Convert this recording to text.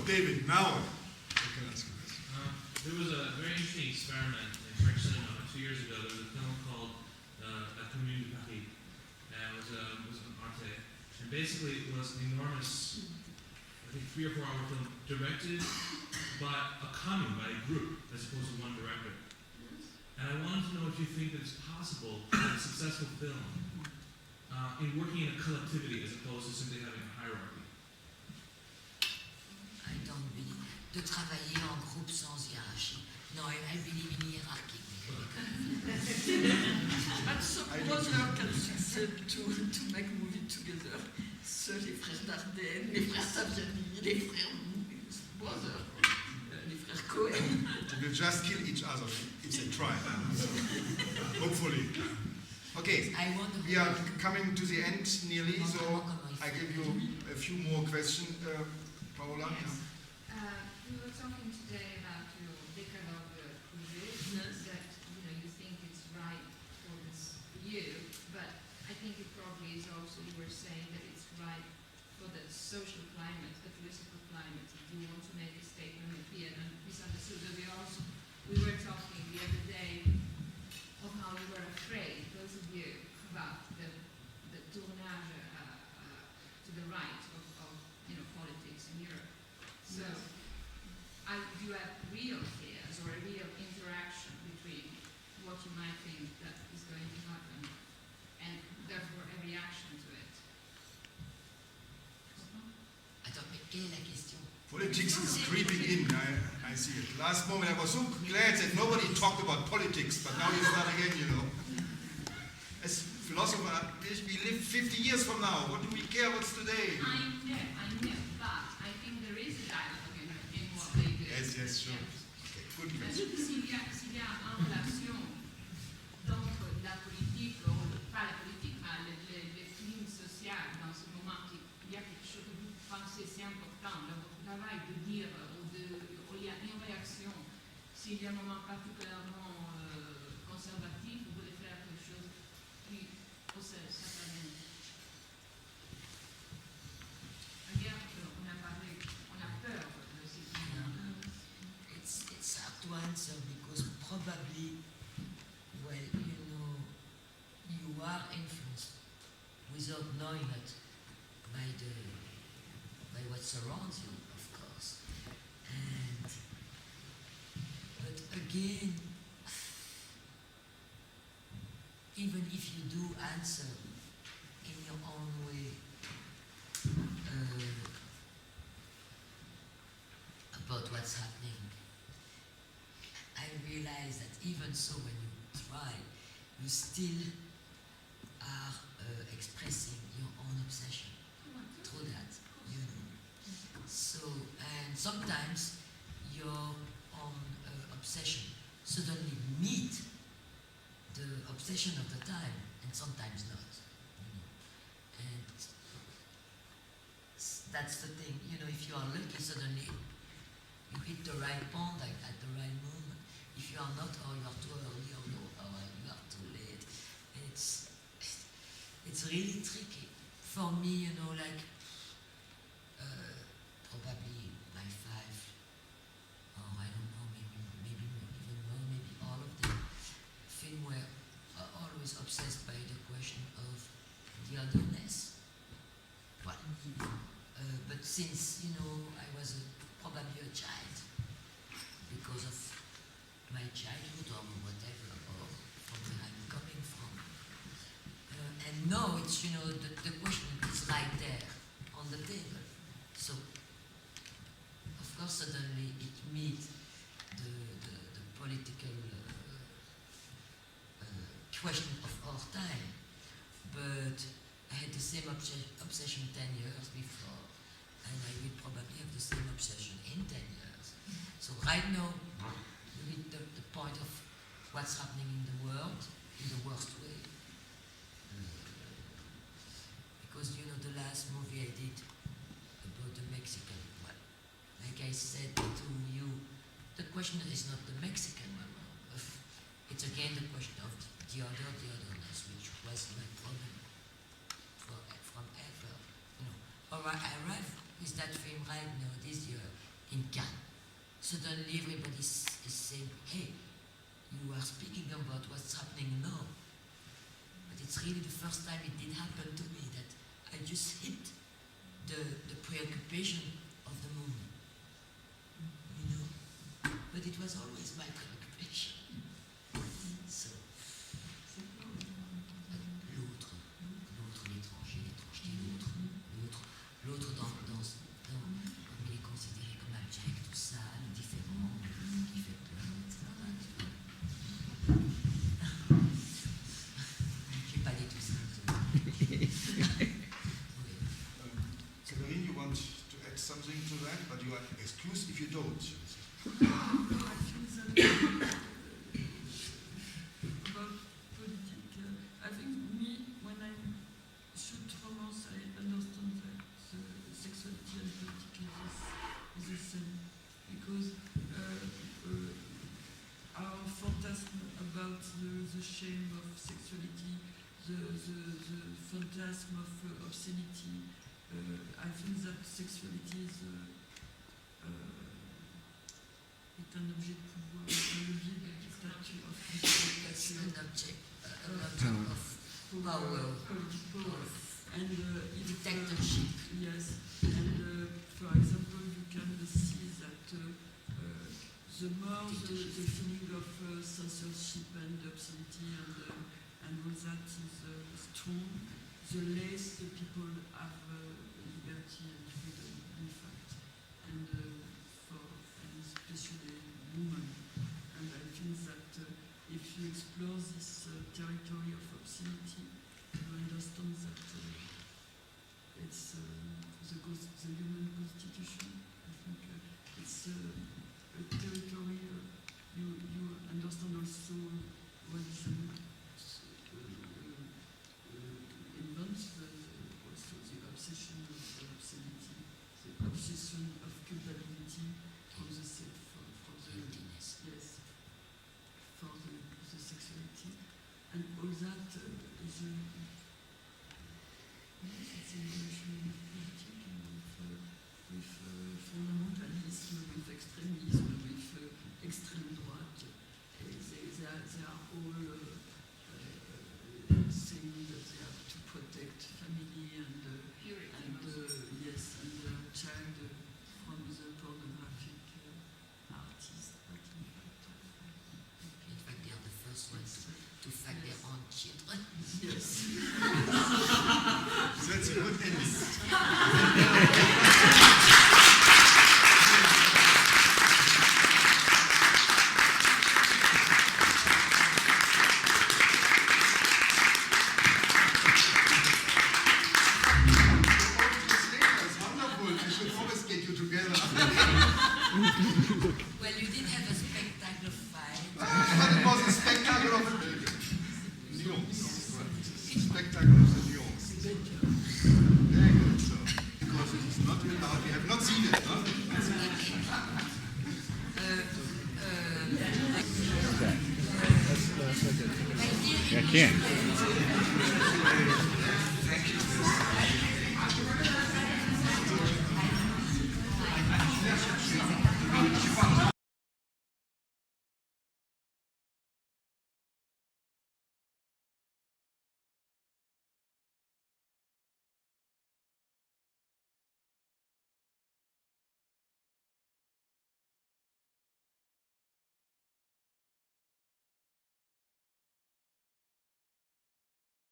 David, now I can ask you this. There was a very interesting experiment in French cinema 2 years ago. There was a film called La Commune de Paris. It was an Arte. And basically it was an enormous, I think 3 or 4 hour film directed by a commune, by a group, as opposed to one director. And I wanted to know if you think that it's possible that a successful film in working in a collectivity as opposed to simply having a hierarchy. I don't believe de travailler en groupe sans hiérarchie. No, I believe in hierarchy. But some brother can succeed to make movie together. So les frères Dardenne, les frères Saviani, les frères brother, les frères Cohen. They will just kill each other if they try. So, hopefully. Okay, we are coming to the end nearly, so I give you a few more questions. Paola? Yes. We were talking today about your décalogue projet, that you think it's right for you, but I think it probably is also, you were saying that it's right for the social climate, the political climate. If you want to make a statement here and misunderstood, we were talking the other day of how you were afraid, those of you, about the tournage to the right of politics in Europe. So, do you have real fears or a real interaction between what you might think that is going to happen and therefore a reaction to it? Attends, mais quelle est la question? Politics is creeping in, I see it. Last moment I was so glad that nobody talked about politics, but now you start again, As philosopher, we live 50 years from now. What do we care what's today? I know, but I think there is a dialogue in what they do. Yes, sure. Okay, good question. S'il y a une relation entre la politique, ou pas la politique, mais les films sociaux dans ce moment, il y a quelque chose que vous pensez si important dans votre travail de dire, ou il y a une réaction, s'il y a un moment particulièrement conservatif, vous voulez faire quelque chose qui s'appelle. Regarde, on a peur de ces films. It's hard to answer because probably, well, you are influenced without knowing it by what surrounds you, of course. But again, even if you do answer in your own way about what's happening, I realize that even so, when you try, you still are expressing your own obsession through that, So, and sometimes your own obsession suddenly meet the obsession of the time, and sometimes not. And that's the thing, if you are lucky, suddenly you hit the right pond at the right moment. If you are not, or you are too early, or you are too late. And it's really tricky. For me, probably by 5, or I don't know, maybe even more, maybe all of them, film were always obsessed by the question of the otherness. Well, but since, I was probably a child, because of my childhood or whatever, or from where I'm coming from. And now it's, the question is right there on the table. So, of course, suddenly it meets the political question of our time. But I had the same obsession 10 years before, and I will probably have the same obsession in 10 years. So right now, we reach the point of what's happening in the world in the worst way. Because, the last movie I did about the Mexican, well, like I said to you, the question is not the Mexican one. It's again the question of the otherness, which was my problem from ever. I arrived with that film right now this year in Cannes. Suddenly everybody is saying, hey, you are speaking about what's happening now. But it's really the first time it did happen to me that I just hit the preoccupation of the moment. You know? But it was always my preoccupation. So, l'autre, l'étranger, l'étrangeté, l'autre il est considéré comme abject, tout ça, le différent, qui fait peur, etc. J'ai pas dit tout ça. Catherine, you want to add something to that, but you are excused if you don't. About politics, I think when I shoot romance, I understand that sexuality and politics is the same. Because our phantasm about the shame of sexuality, the phantasm of obscenity, I think that sexuality is un objet de pouvoir, un levier de statut of It's an object of power, and dictatorship. yes, and for example, you can see that the more the feeling of censorship and obscenity and all that is strong, the less the people have liberty and freedom, in fact, and especially women. And I think that if you explore this territory of obscenity, you understand that it's the human constitution. I think it's a territory you understand also what is invents also the obsession of obscenity, the obsession of culpability from the Emptiness. yes, for the sexuality, and all that is it's an evolution of politics with fundamentalism, with extremism, with extreme droite. They are all saying that they have to protect family and yes, and child from the pornographic artist. But in fact, They are the first ones to fuck their own children. yes. That's a good ending. It's wonderful. We should always get you together. Well, you did have a spectacular fight. But it was a spectacle of nuance. Spectacle of the nuance. Very good. So, because it is not about, we have not seen it, no? My dear I can't.